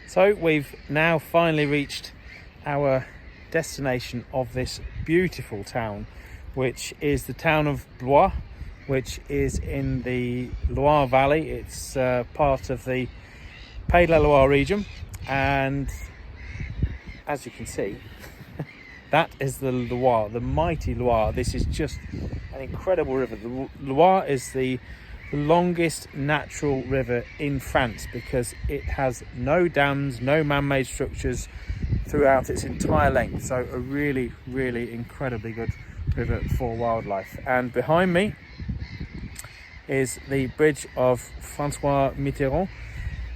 So we've now finally reached our destination of this beautiful town, which is the town of Blois, which is in the Loire Valley. It's part of the Pays de la Loire region, and as you can see, that is the Loire, the mighty Loire. This is just an incredible river. The Loire is the longest natural river in France because it has no dams, no man-made structures throughout its entire length. So a really, really incredibly good river for wildlife. And behind me is the bridge of Francois Mitterrand.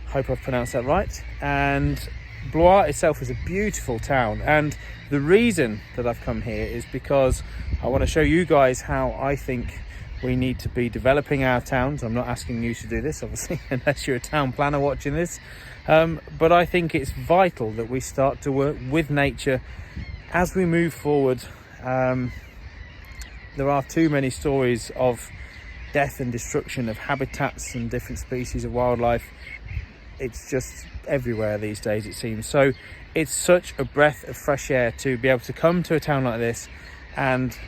Hope I've pronounced that right. And Blois itself is a beautiful town, and the reason that I've come here is because I want to show you guys how I think we need to be developing our towns. I'm not asking you to do this, obviously, unless you're a town planner watching this, but I think it's vital that we start to work with nature as we move forward. There are too many stories of death and destruction of habitats and different species of wildlife. It's just everywhere these days, it seems. So it's such a breath of fresh air to be able to come to a town like this and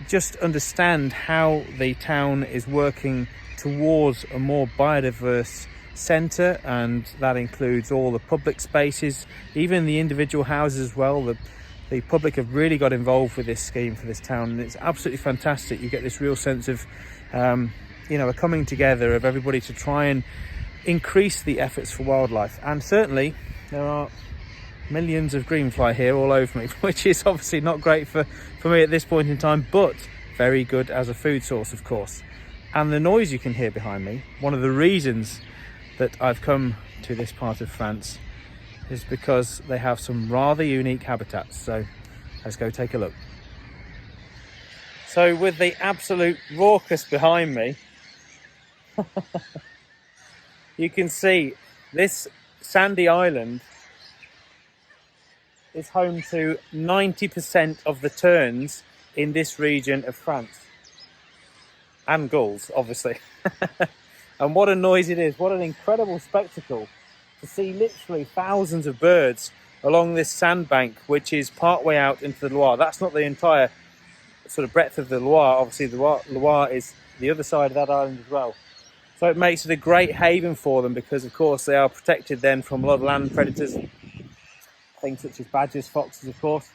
just understand how the town is working towards a more biodiverse centre, and that includes all the public spaces, even the individual houses as well. The public have really got involved with this scheme for this town, and it's absolutely fantastic. You get this real sense of a coming together of everybody to try and increase the efforts for wildlife. And certainly there are millions of greenfly here all over me, which is obviously not great for me at this point in time, but very good as a food source, of course. And the noise you can hear behind me, one of the reasons that I've come to this part of France is because they have some rather unique habitats. So let's go take a look. So with the absolute raucous behind me, you can see this sandy island is home to 90% of the terns in this region of France. And gulls, obviously. And what a noise it is. What an incredible spectacle to see literally thousands of birds along this sandbank, which is partway out into the Loire. That's not the entire sort of breadth of the Loire. Obviously, the Loire is the other side of that island as well. So it makes it a great haven for them because, of course, they are protected then from a lot of land predators, things such as badgers, foxes, of course.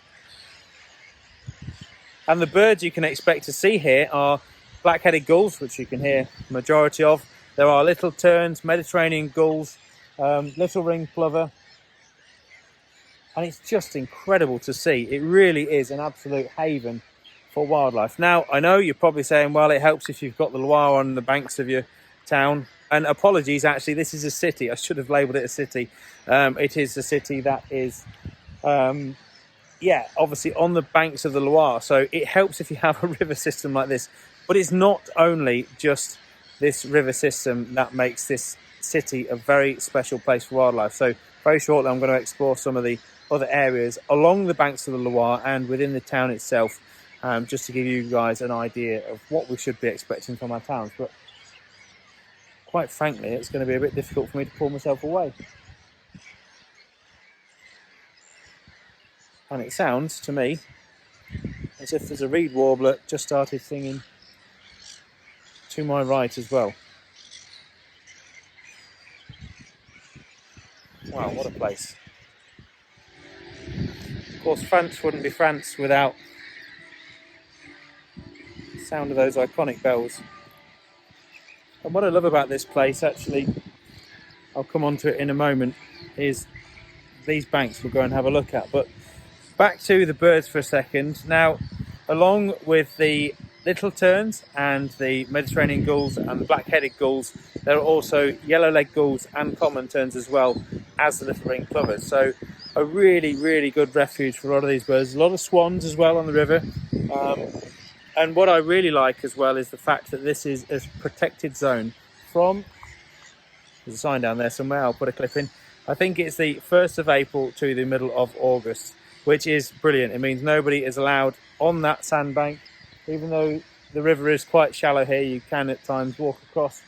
And the birds you can expect to see here are black-headed gulls, which you can hear the majority of. There are little terns, Mediterranean gulls, little ringed plover. And it's just incredible to see. It really is an absolute haven for wildlife. Now, I know you're probably saying, well, it helps if you've got the Loire on the banks of your town. And apologies, actually, this is a city. I should have labelled it a city. It is a city that is, obviously on the banks of the Loire. So it helps if you have a river system like this. But it's not only just this river system that makes this city a very special place for wildlife. So very shortly, I'm going to explore some of the other areas along the banks of the Loire and within the town itself, just to give you guys an idea of what we should be expecting from our towns. But quite frankly, it's going to be a bit difficult for me to pull myself away. And it sounds to me as if there's a reed warbler just started singing to my right as well. Wow, what a place. Of course, France wouldn't be France without the sound of those iconic bells. And what I love about this place, actually, I'll come on to it in a moment, is these banks we'll go and have a look at. But back to the birds for a second. Now, along with the little terns and the Mediterranean gulls and the black-headed gulls, there are also yellow-legged gulls and common terns as well as the little ringed plovers. So a really, really good refuge for a lot of these birds. A lot of swans as well on the river. And what I really like as well is the fact that this is a protected zone from, there's a sign down there somewhere, I'll put a clip in. I think it's the 1st of April to the middle of August, which is brilliant. It means nobody is allowed on that sandbank. Even though the river is quite shallow here, you can at times walk across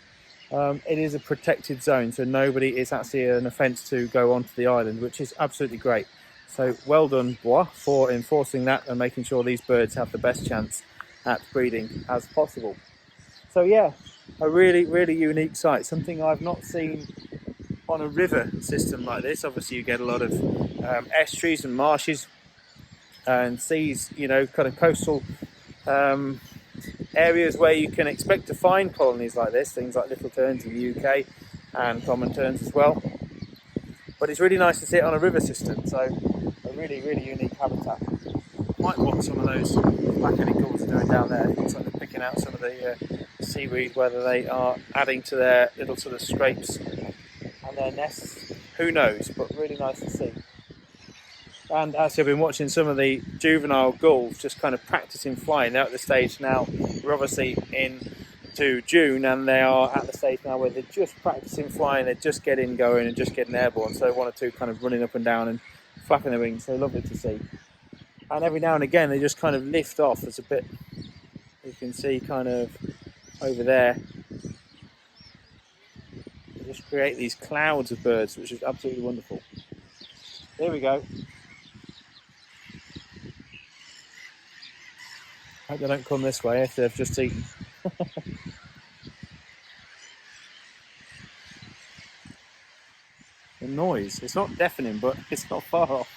It is a protected zone, so it's actually an offence to go onto the island, which is absolutely great. So well done, Bois, for enforcing that and making sure these birds have the best chance at breeding as possible. So yeah, a really, really unique site, something I've not seen on a river system like this. Obviously you get a lot of estuaries and marshes and seas, you know, kind of coastal areas where you can expect to find colonies like this, things like little terns in the UK and common terns as well. But it's really nice to see it on a river system, so a really, really unique habitat. Like what some of those black-headed gulls are doing down there. It looks like they're picking out some of the seaweed, whether they are adding to their little sort of scrapes and their nests, who knows, but really nice to see. And actually I've been watching some of the juvenile gulls just kind of practicing flying. They're at the stage now, we're obviously into June, and they are at the stage now where they're just practicing flying, they're just getting going and just getting airborne. So one or two kind of running up and down and flapping their wings, so lovely to see. And every now and again they just kind of lift off. There's a bit, you can see kind of over there, they just create these clouds of birds, which is absolutely wonderful. There we go. Hope they don't come this way if they've just eaten. The noise, it's not deafening, but it's not far off.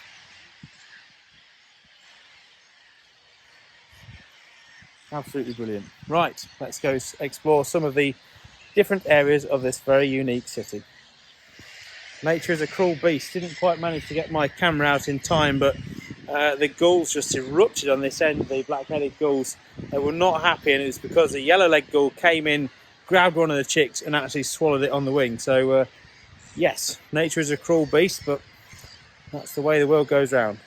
Absolutely brilliant. Right, let's go explore some of the different areas of this very unique city. Nature is a cruel beast. Didn't quite manage to get my camera out in time, but the gulls just erupted on this end, the black-headed gulls. They were not happy, and it was because the yellow-legged gull came in, grabbed one of the chicks and actually swallowed it on the wing. So yes, nature is a cruel beast, but that's the way the world goes round.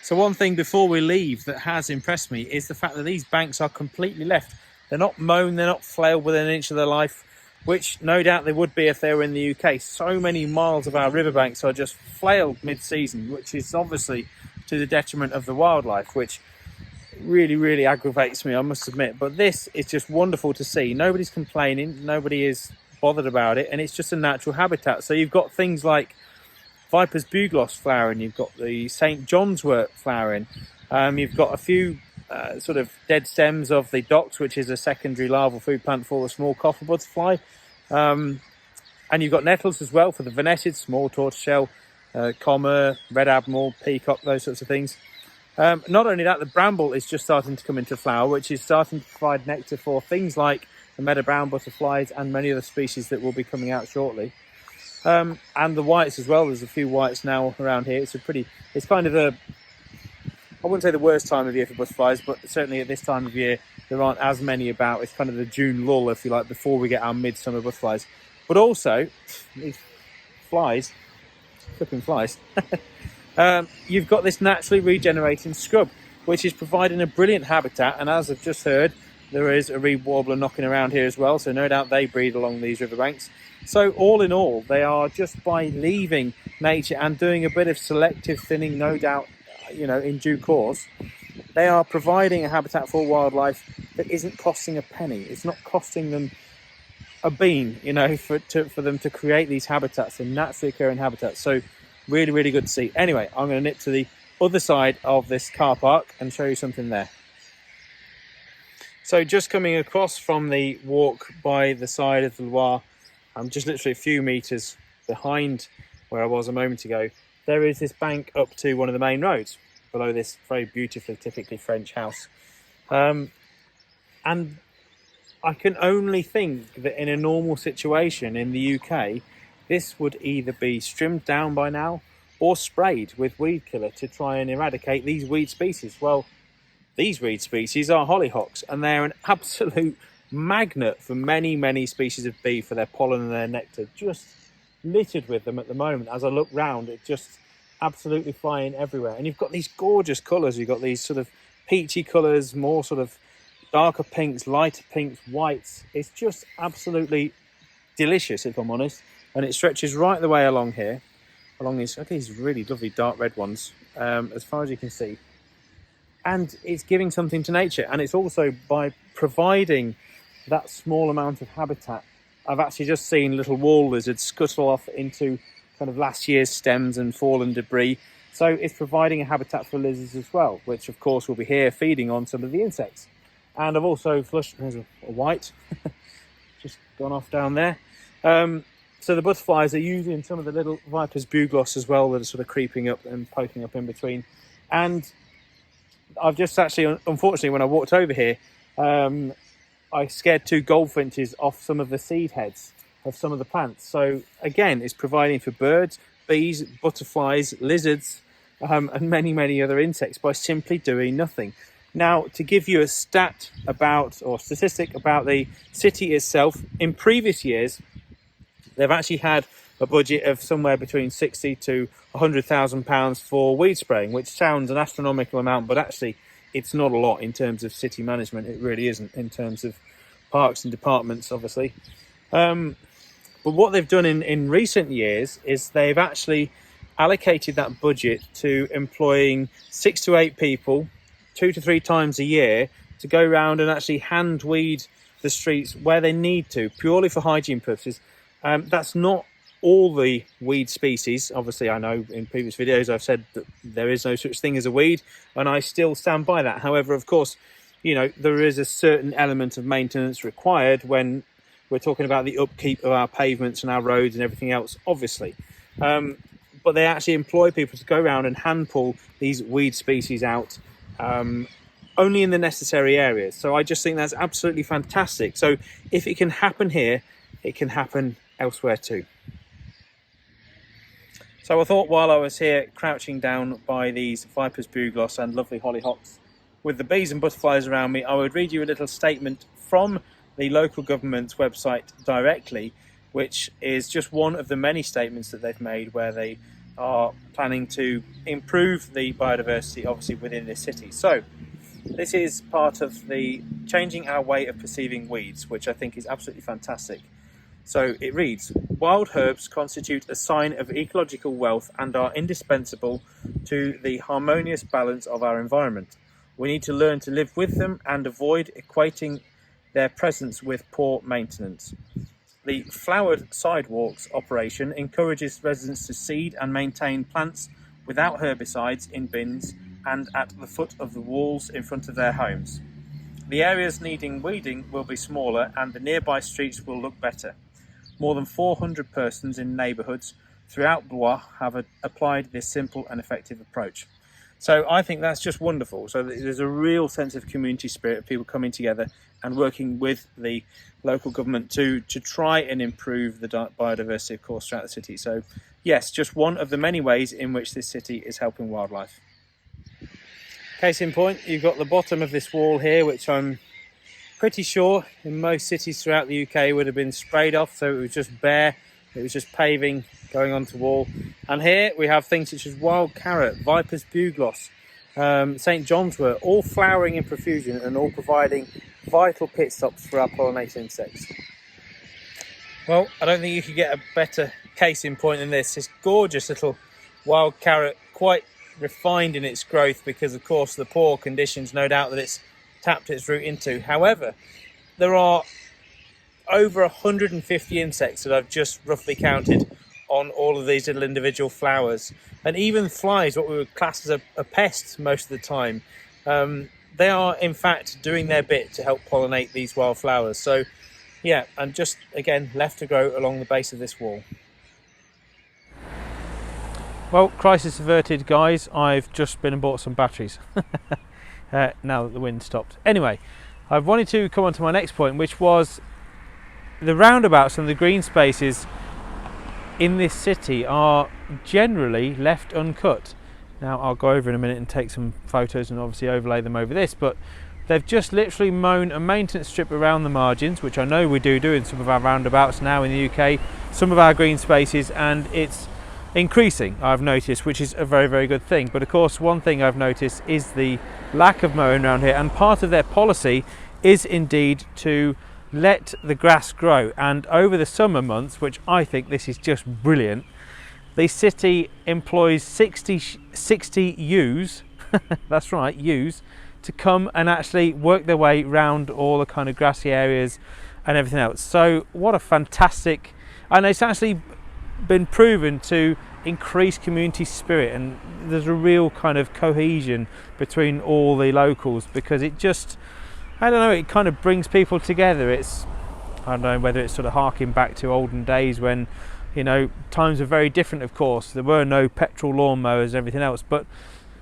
So one thing before we leave that has impressed me is the fact that these banks are completely left. They're not mown, they're not flailed within an inch of their life, which no doubt they would be if they were in the UK. So many miles of our riverbanks are just flailed mid-season, which is obviously to the detriment of the wildlife, which really, really aggravates me, I must admit. But this is just wonderful to see. Nobody's complaining, nobody is bothered about it, and it's just a natural habitat. So you've got things like Viper's bugloss flowering, you've got the St. John's wort flowering, you've got a few sort of dead stems of the docks, which is a secondary larval food plant for the small copper butterfly, and you've got nettles as well for the venetids, small tortoiseshell, commer, red admiral, peacock, those sorts of things. Not only that, the bramble is just starting to come into flower, which is starting to provide nectar for things like the meadow brown butterflies and many other species that will be coming out shortly. And the whites as well. There's a few whites now around here. It's kind of a, I wouldn't say the worst time of year for butterflies, but certainly at this time of year there aren't as many about. It's kind of the June lull, if you like, before we get our midsummer butterflies. But also these flies, flipping flies, you've got this naturally regenerating scrub, which is providing a brilliant habitat. And as I've just heard, there is a reed warbler knocking around here as well, so no doubt they breed along these riverbanks. So all in all, they are, just by leaving nature and doing a bit of selective thinning, no doubt, you know, in due course, they are providing a habitat for wildlife that isn't costing a penny. It's not costing them a bean, you know, for them to create these habitats, and naturally occurring habitats. So really, really good to see. Anyway, I'm going to nip to the other side of this car park and show you something there. So just coming across from the walk by the side of the Loire, I'm just literally a few metres behind where I was a moment ago. There is this bank up to one of the main roads below this very beautifully, typically French house. And I can only think that in a normal situation in the UK, this would either be trimmed down by now or sprayed with weed killer to try and eradicate these weed species. Well, these weed species are hollyhocks, and they're an absolute magnet for many, many species of bee for their pollen and their nectar. Just littered with them at the moment. As I look round, it's just absolutely flying everywhere. And you've got these gorgeous colours. You've got these sort of peachy colours, more sort of darker pinks, lighter pinks, whites. It's just absolutely delicious, if I'm honest. And it stretches right the way along here, along these really lovely dark red ones, as far as you can see. And it's giving something to nature, and it's also by providing that small amount of habitat, I've actually just seen little wall lizards scuttle off into kind of last year's stems and fallen debris. So it's providing a habitat for lizards as well, which of course will be here feeding on some of the insects. And I've also flushed, there's a white, just gone off down there. So the butterflies are using some of the little Viper's bugloss as well that are sort of creeping up and poking up in between. And I've just actually, unfortunately, when I walked over here, I scared 2 goldfinches off some of the seed heads of some of the plants. So again, it's providing for birds, bees, butterflies, lizards, and many, many other insects by simply doing nothing. Now, to give you a statistic about the city itself, in previous years, they've actually had a budget of somewhere between £60,000 to £100,000 for weed spraying, which sounds an astronomical amount, but actually it's not a lot in terms of city management. It really isn't in terms of parks and departments, obviously. But what they've done in recent years is they've actually allocated that budget to employing 6 to 8 people 2 to 3 times a year to go around and actually hand weed the streets where they need to, purely for hygiene purposes. That's not all the weed species. Obviously, I know in previous videos I've said that there is no such thing as a weed, and I still stand by that. However, of course, you know, there is a certain element of maintenance required when we're talking about the upkeep of our pavements and our roads and everything else, obviously. But they actually employ people to go around and hand pull these weed species out, only in the necessary areas. So I just think that's absolutely fantastic. So if it can happen here, it can happen elsewhere too. So I thought while I was here crouching down by these Viper's bugloss and lovely hollyhocks with the bees and butterflies around me, I would read you a little statement from the local government's website directly, which is just one of the many statements that they've made where they are planning to improve the biodiversity, obviously, within this city. So this is part of the changing our way of perceiving weeds, which I think is absolutely fantastic. So it reads, wild herbs constitute a sign of ecological wealth and are indispensable to the harmonious balance of our environment. We need to learn to live with them and avoid equating their presence with poor maintenance. The flowered sidewalks operation encourages residents to seed and maintain plants without herbicides in bins and at the foot of the walls in front of their homes. The areas needing weeding will be smaller and the nearby streets will look better. More than 400 persons in neighbourhoods throughout Blois have applied this simple and effective approach. So I think that's just wonderful. So there's a real sense of community spirit of people coming together and working with the local government to try and improve the biodiversity, of course, throughout the city. So yes, just one of the many ways in which this city is helping wildlife. Case in point, you've got the bottom of this wall here, which I'm pretty sure in most cities throughout the UK would have been sprayed off, so it was just bare, it was just paving going onto wall. And here we have things such as wild carrot, Viper's bugloss, St. John's wort, all flowering in profusion and all providing vital pit stops for our pollinator insects. Well, I don't think you could get a better case in point than this. This gorgeous little wild carrot, quite refined in its growth because of course the poor conditions no doubt that it's tapped its root into. However, there are over 150 insects that I've just roughly counted on all of these little individual flowers, and even flies, what we would class as a pest most of the time. They are in fact doing their bit to help pollinate these wildflowers. So yeah, and just again left to grow along the base of this wall. Well, crisis averted, guys. I've just been and bought some batteries now that the wind stopped. Anyway, I've wanted to come on to my next point, which was the roundabouts and the green spaces in this city are generally left uncut. Now I'll go over in a minute and take some photos and obviously overlay them over this, but they've just literally mown a maintenance strip around the margins, which I know we do in some of our roundabouts now in the UK, some of our green spaces, and it's increasing, I've noticed, which is a very, very good thing. But of course, one thing I've noticed is the lack of mowing around here, and part of their policy is indeed to let the grass grow. And over the summer months, which I think this is just brilliant, the city employs 60 ewes that's right, ewes, to come and actually work their way round all the kind of grassy areas and everything else. So what a fantastic, and it's actually been proven to increase community spirit, and there's a real kind of cohesion between all the locals, because it just, I don't know, it kind of brings people together. It's, I don't know whether it's sort of harking back to olden days when, you know, times were very different. Of course, there were no petrol lawnmowers and everything else, but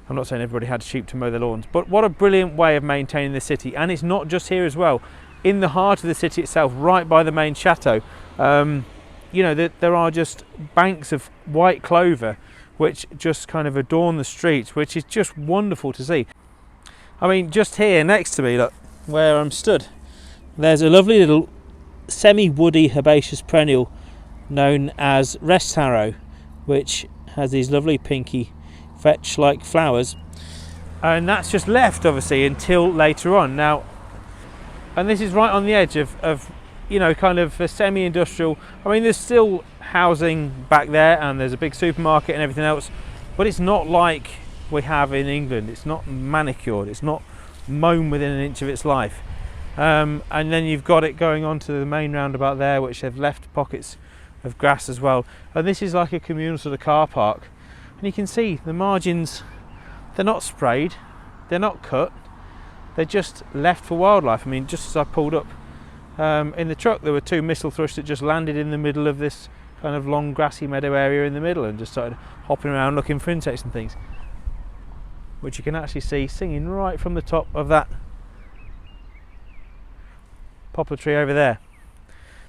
I'm not saying everybody had sheep to mow their lawns. But what a brilliant way of maintaining the city. And it's not just here as well, in the heart of the city itself, right by the main chateau. You know, there are just banks of white clover which just kind of adorn the streets, which is just wonderful to see. I mean, just here next to me, look, where I'm stood, there's a lovely little semi-woody herbaceous perennial known as rest taro, which has these lovely pinky vetch-like flowers, and that's just left obviously until later on. Now, and this is right on the edge of you know, kind of a semi-industrial. I mean, there's still housing back there, and there's a big supermarket and everything else, but it's not like we have in England. It's not manicured, it's not mown within an inch of its life. And then you've got it going on to the main roundabout there, which they've left pockets of grass as well. And this is like a communal sort of car park, and you can see the margins, they're not sprayed, they're not cut, they're just left for wildlife. I mean, just as I pulled up in the truck, there were 2 missel thrush that just landed in the middle of this kind of long grassy meadow area in the middle and just started hopping around looking for insects and things, which you can actually see singing right from the top of that poplar tree over there.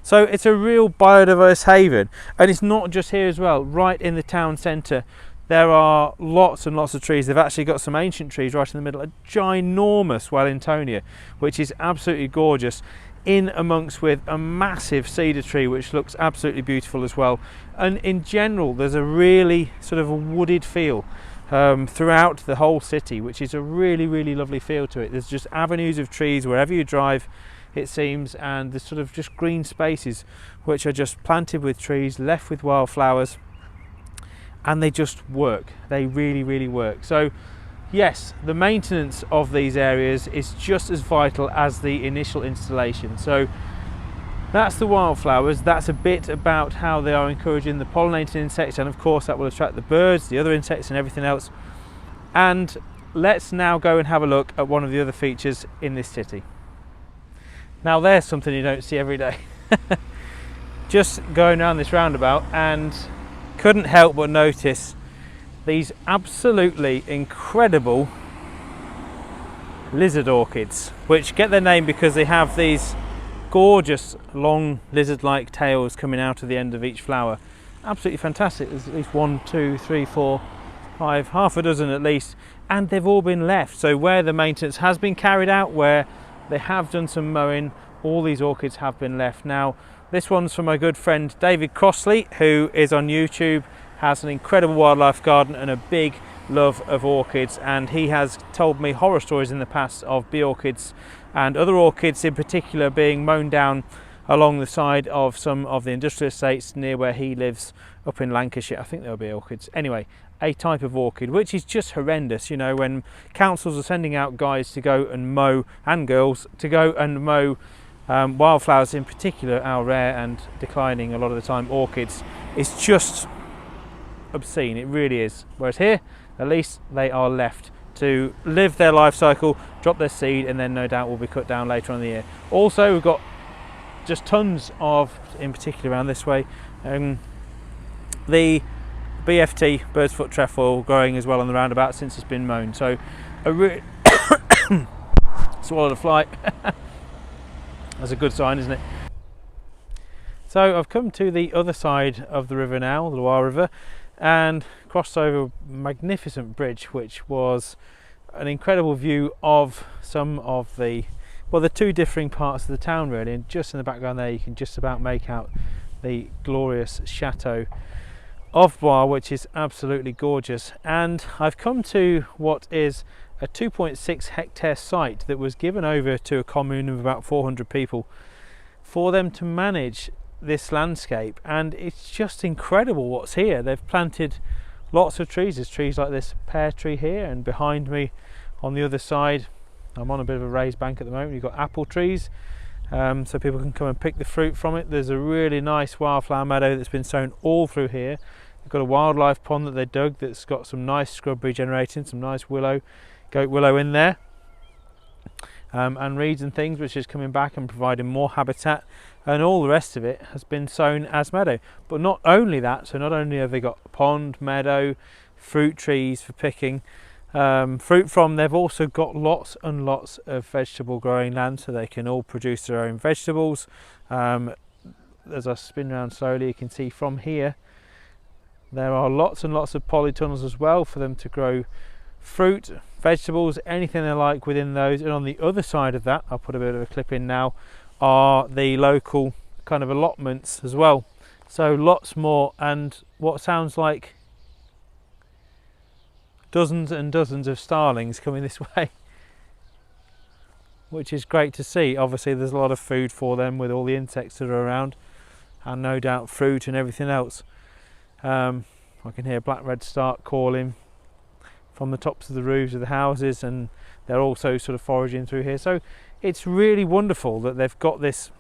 So it's a real biodiverse haven, and it's not just here as well. Right in the town centre there are lots and lots of trees. They've actually got some ancient trees right in the middle, a ginormous Wellingtonia, which is absolutely gorgeous, in amongst with a massive cedar tree which looks absolutely beautiful as well. And in general there's a really sort of a wooded feel throughout the whole city, which is a really, really lovely feel to it. There's just avenues of trees wherever you drive, it seems, and there's sort of just green spaces which are just planted with trees, left with wildflowers, and they just work. They really, really work. So yes, the maintenance of these areas is just as vital as the initial installation. So that's the wildflowers. That's a bit about how they are encouraging the pollinating insects, and of course that will attract the birds, the other insects and everything else. And let's now go and have a look at one of the other features in this city. Now there's something you don't see every day. Just going around this roundabout, and couldn't help but notice these absolutely incredible lizard orchids, which get their name because they have these gorgeous long lizard-like tails coming out of the end of each flower. Absolutely fantastic. There's at least 1, 2, 3, 4, 5, half a dozen at least, and they've all been left. So where the maintenance has been carried out, where they have done some mowing, all these orchids have been left. Now this one's from my good friend David Crossley, who is on YouTube, has an incredible wildlife garden and a big love of orchids, and he has told me horror stories in the past of bee orchids and other orchids in particular being mown down along the side of some of the industrial estates near where he lives up in Lancashire. I think there'll be orchids. Anyway, a type of orchid which is just horrendous. You know, when councils are sending out guys to go and mow, and girls to go and mow wildflowers, in particular our rare and declining a lot of the time orchids, it's just obscene. It really is. Whereas here, at least they are left to live their life cycle, drop their seed, and then no doubt will be cut down later on in the year. Also, we've got just tons of, in particular around this way, the BFT, bird's foot trefoil, growing as well on the roundabout since it's been mown. So a swallowed a fly. That's a good sign, isn't it? So I've come to the other side of the river now, the Loire River, and crossed over a magnificent bridge, which was an incredible view of some of the, well, the 2 differing parts of the town really. And just in the background there you can just about make out the glorious chateau of Blois, which is absolutely gorgeous. And I've come to what is a 2.6 hectare site that was given over to a commune of about 400 people for them to manage this landscape, and it's just incredible what's here. They've planted lots of trees. There's trees like this pear tree here, and behind me on the other side I'm on a bit of a raised bank at the moment. You've got apple trees, so people can come and pick the fruit from it. There's a really nice wildflower meadow that's been sown all through here. They've got a wildlife pond that they dug that's got some nice scrub regenerating, some nice willow, goat willow in there, and reeds and things, which is coming back and providing more habitat, and all the rest of it has been sown as meadow. But not only that, so not only have they got pond, meadow, fruit trees for picking fruit from, they've also got lots and lots of vegetable growing land, so they can all produce their own vegetables. As I spin around slowly, you can see from here there are lots and lots of polytunnels as well for them to grow fruit, vegetables, anything they like within those. And on the other side of that, I'll put a bit of a clip in now, are the local kind of allotments as well. So lots more, and what sounds like dozens and dozens of starlings coming this way, which is great to see. Obviously there's a lot of food for them with all the insects that are around, and no doubt fruit and everything else. I can hear black redstart calling from the tops of the roofs of the houses, and they're also sort of foraging through here. So it's really wonderful that they've got this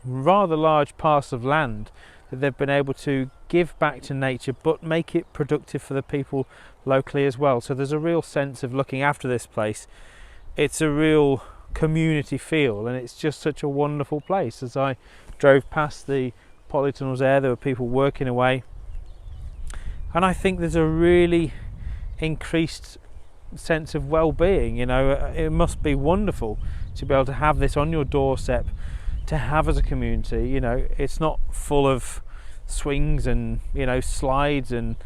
rather large parcel of land that they've been able to give back to nature, but make it productive for the people locally as well. So there's a real sense of looking after this place. It's a real community feel, and it's just such a wonderful place. As I drove past the polytunnels there were people working away, and I think there's a really increased sense of well-being. You know, it must be wonderful to be able to have this on your doorstep, to have as a community. You know, it's not full of swings and, you know, slides and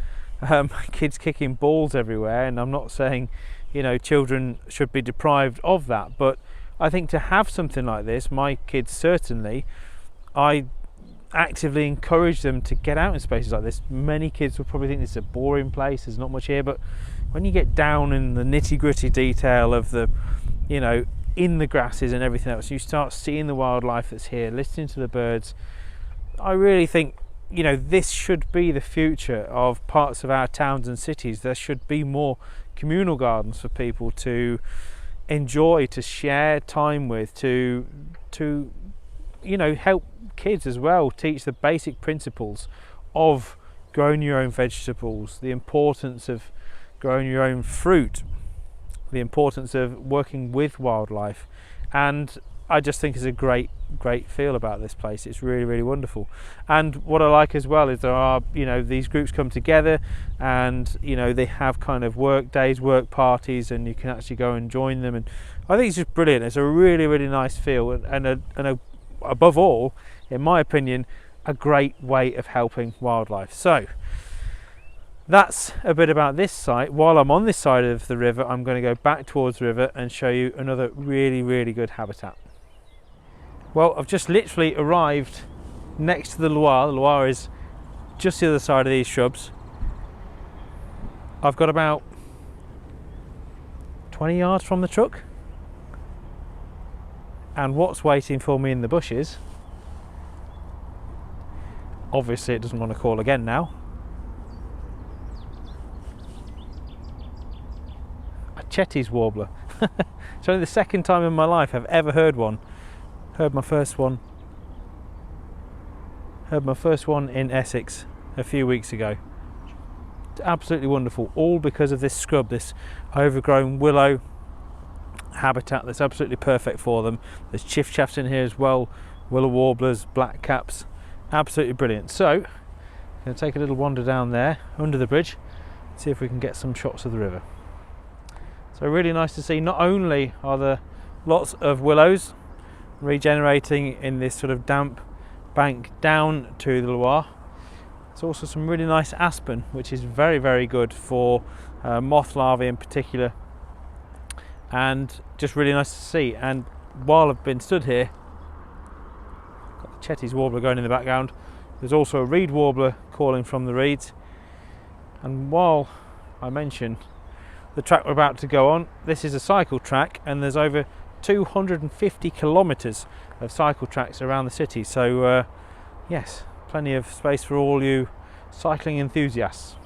kids kicking balls everywhere, and I'm not saying, you know, children should be deprived of that, but I think to have something like this, my kids certainly, I actively encourage them to get out in spaces like this. Many kids will probably think this is a boring place, there's not much here, but when you get down in the nitty-gritty detail of the, you know, in the grasses and everything else, you start seeing the wildlife that's here, listening to the birds. I really think, you know, this should be the future of parts of our towns and cities. There should be more communal gardens for people to enjoy, to share time with, to you know, help kids as well, teach the basic principles of growing your own vegetables, the importance of growing your own fruit, the importance of working with wildlife. And I just think it's a great feel about this place. It's really, really wonderful. And what I like as well is there are, you know, these groups come together, and, you know, they have kind of work days, work parties, and you can actually go and join them. And I think it's just brilliant. It's a really, really nice feel, and above all, in my opinion, a great way of helping wildlife. So that's a bit about this site. While I'm on this side of the river, I'm going to go back towards the river and show you another really, really good habitat. Well, I've just literally arrived next to the Loire. The Loire is just the other side of these shrubs. I've got about 20 yards from the truck, and what's waiting for me in the bushes, obviously it doesn't want to call again now, a Chetty's warbler. It's only the second time in my life I've ever heard one. Heard my first one in Essex a few weeks ago. It's absolutely wonderful, all because of this scrub, this overgrown willow habitat that's absolutely perfect for them. There's chiffchaffs in here as well, willow warblers, black caps, absolutely brilliant. So I'm going to take a little wander down there under the bridge, see if we can get some shots of the river. So really nice to see. Not only are there lots of willows regenerating in this sort of damp bank down to the Loire, there's also some really nice aspen, which is very, very good for moth larvae in particular, and just really nice to see. And while I've been stood here, got the Chetty's warbler going in the background. There's also a reed warbler calling from the reeds. And while I mention the track we're about to go on, this is a cycle track, and there's over 250 kilometres of cycle tracks around the city. So yes, plenty of space for all you cycling enthusiasts.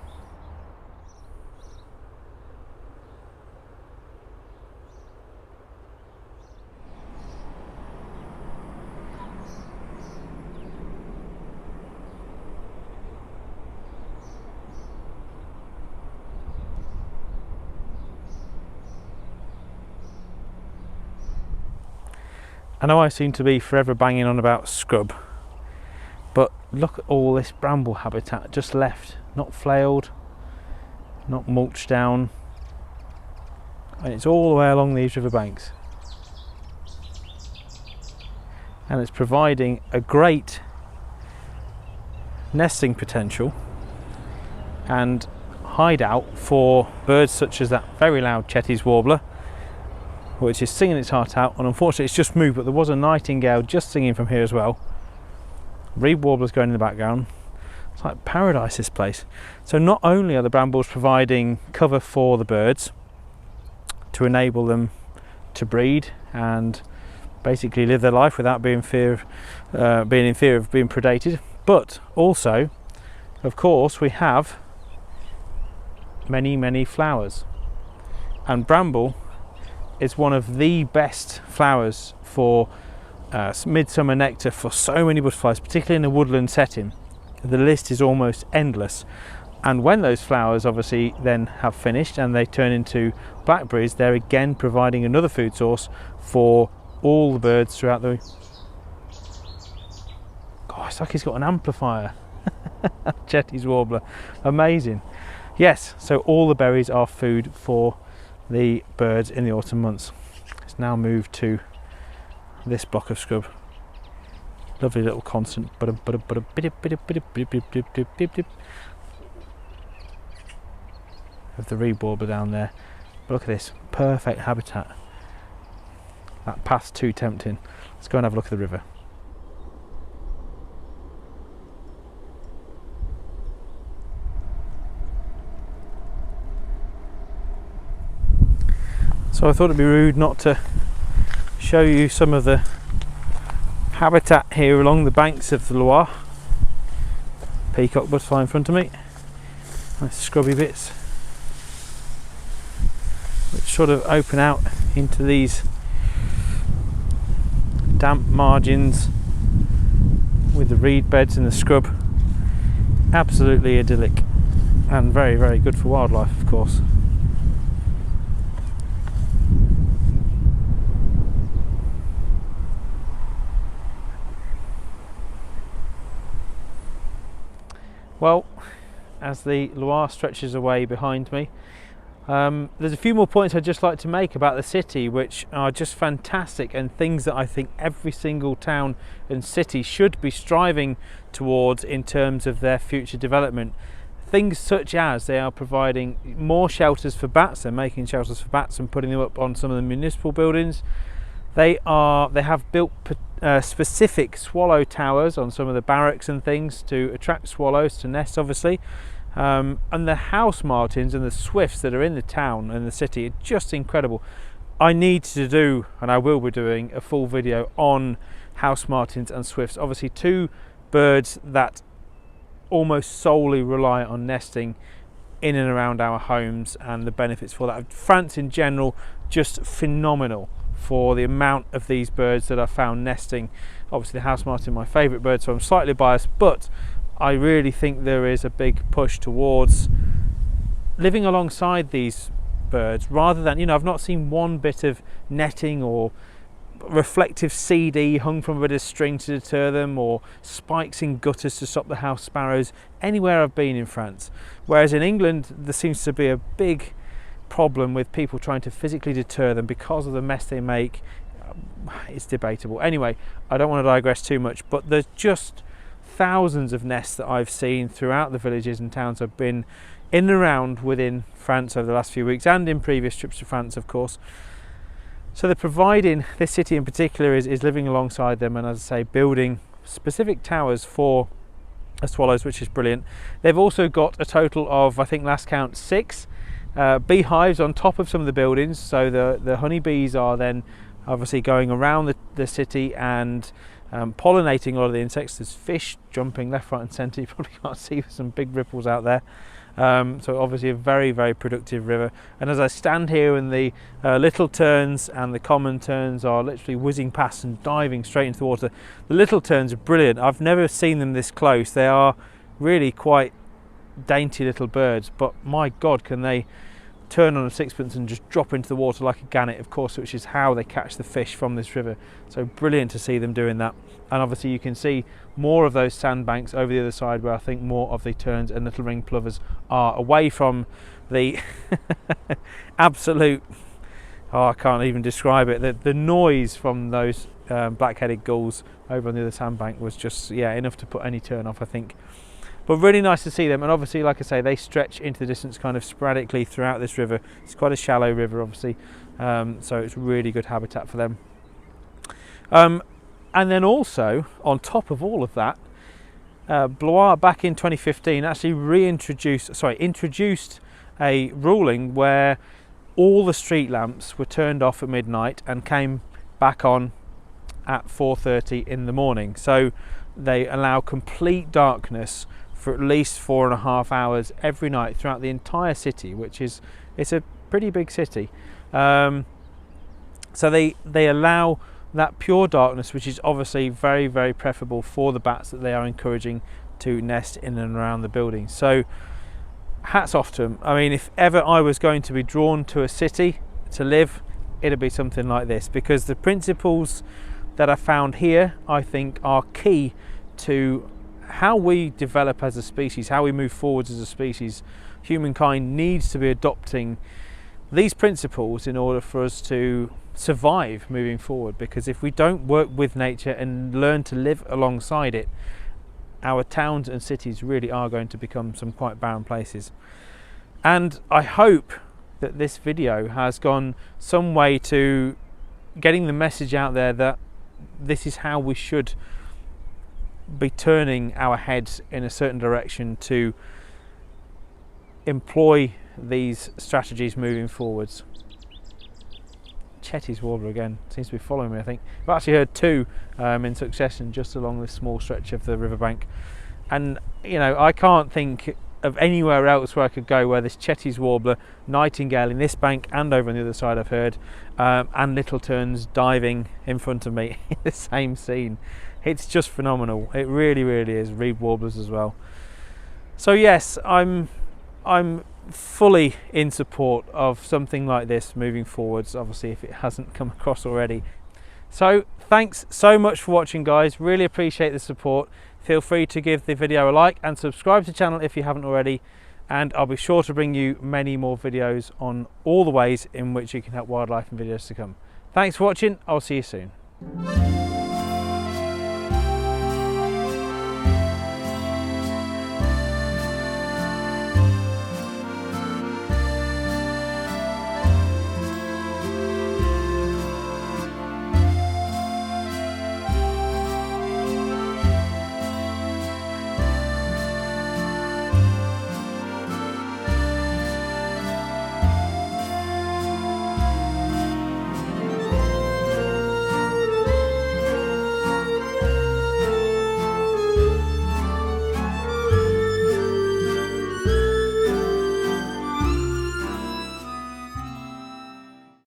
I know I seem to be forever banging on about scrub, but look at all this bramble habitat just left, not flailed, not mulched down, and it's all the way along these riverbanks. And it's providing a great nesting potential and hideout for birds such as that very loud Chetty's warbler, which is singing its heart out, and unfortunately it's just moved, but there was a nightingale just singing from here as well. Reed warblers going in the background. It's like paradise, this place. So not only are the brambles providing cover for the birds to enable them to breed and basically live their life without being in fear of being predated, but also, of course, we have many flowers, and bramble is one of the best flowers for midsummer nectar for so many butterflies, particularly in a woodland setting. The list is almost endless, and when those flowers obviously then have finished and they turn into blackberries, they're again providing another food source for all the birds throughout the... God, it's like he's got an amplifier. Chetty's warbler, amazing. Yes, so all the berries are food for the birds in the autumn months. Let's now move to this block of scrub. Lovely little constant of the reed warbler down there. But look at this, perfect habitat. That path's too tempting. Let's go and have a look at the river. So I thought it'd be rude not to show you some of the habitat here along the banks of the Loire. Peacock butterfly in front of me. Nice scrubby bits which sort of open out into these damp margins with the reed beds and the scrub. Absolutely idyllic and very good for wildlife, of course. Well, as the Loire stretches away behind me, there's a few more points I'd just like to make about the city, which are just fantastic and things that I think every single town and city should be striving towards in terms of their future development. Things such as they are providing more shelters for bats, they're making shelters for bats and putting them up on some of the municipal buildings. They have built specific swallow towers on some of the barracks and things to attract swallows to nest, obviously. And the house martins and the swifts that are in the town and the city are just incredible. I need to do, and I will be doing, a full video on house martins and swifts. Obviously two birds that almost solely rely on nesting in and around our homes and the benefits for that. France in general, just phenomenal for the amount of these birds that are found nesting. Obviously the house martin, my favourite bird, so I'm slightly biased, but I really think there is a big push towards living alongside these birds rather than, you know, I've not seen one bit of netting or reflective CD hung from a bit of string to deter them, or spikes in gutters to stop the house sparrows anywhere I've been in France. Whereas in England there seems to be a big problem with people trying to physically deter them because of the mess they make. It's debatable. Anyway, I don't want to digress too much, but there's just thousands of nests that I've seen throughout the villages and towns I've been in and around within France over the last few weeks, and in previous trips to France, of course. So they're providing, this city in particular is living alongside them, and as I say, building specific towers for the swallows, which is brilliant. They've also got a total of, I think last count, 6 beehives on top of some of the buildings. So the honeybees are then obviously going around the city and pollinating a lot of the insects. There's fish jumping left, right and centre. You probably can't see some big ripples out there. So obviously a very productive river. And as I stand here and the little terns and the common terns are literally whizzing past and diving straight into the water. The little terns are brilliant. I've never seen them this close. They are really quite dainty little birds, but my God, can they turn on a sixpence and just drop into the water like a gannet, of course, which is how they catch the fish from this river. So brilliant to see them doing that. And obviously you can see more of those sandbanks over the other side, where I think more of the terns and little ring plovers are, away from the absolute, oh, I can't even describe it. The noise from those black-headed gulls over on the other sandbank was just, yeah, enough to put any tern off, I think. But really nice to see them, and obviously, like I say, they stretch into the distance kind of sporadically throughout this river. It's quite a shallow river, obviously, so it's really good habitat for them. And then also, on top of all of that, Blois back in 2015 actually introduced a ruling where all the street lamps were turned off at midnight and came back on at 4:30 in the morning. So they allow complete darkness for at least 4.5 hours every night throughout the entire city, which is, it's a pretty big city. So they allow that pure darkness, which is obviously very, very preferable for the bats that they are encouraging to nest in and around the building. So hats off to them. I mean, if ever I was going to be drawn to a city to live, it'd be something like this, because the principles that I found here, I think, are key to how we develop as a species, how we move forwards as a species. Humankind needs to be adopting these principles in order for us to survive moving forward, because if we don't work with nature and learn to live alongside it, our towns and cities really are going to become some quite barren places. And I hope that this video has gone some way to getting the message out there that this is how we should be turning our heads in a certain direction to employ these strategies moving forwards. Chetty's warbler again seems to be following me, I think. I've actually heard two in succession just along this small stretch of the riverbank, and you know, I can't think of anywhere else where I could go where this Chetty's warbler, nightingale in this bank and over on the other side I've heard, and little terns diving in front of me in the same scene. It's just phenomenal. It really, really is. Reed warblers as well. So yes, I'm fully in support of something like this moving forwards, obviously, if it hasn't come across already. So thanks so much for watching, guys. Really appreciate the support. Feel free to give the video a like and subscribe to the channel if you haven't already, and I'll be sure to bring you many more videos on all the ways in which you can help wildlife in videos to come. Thanks for watching. I'll see you soon.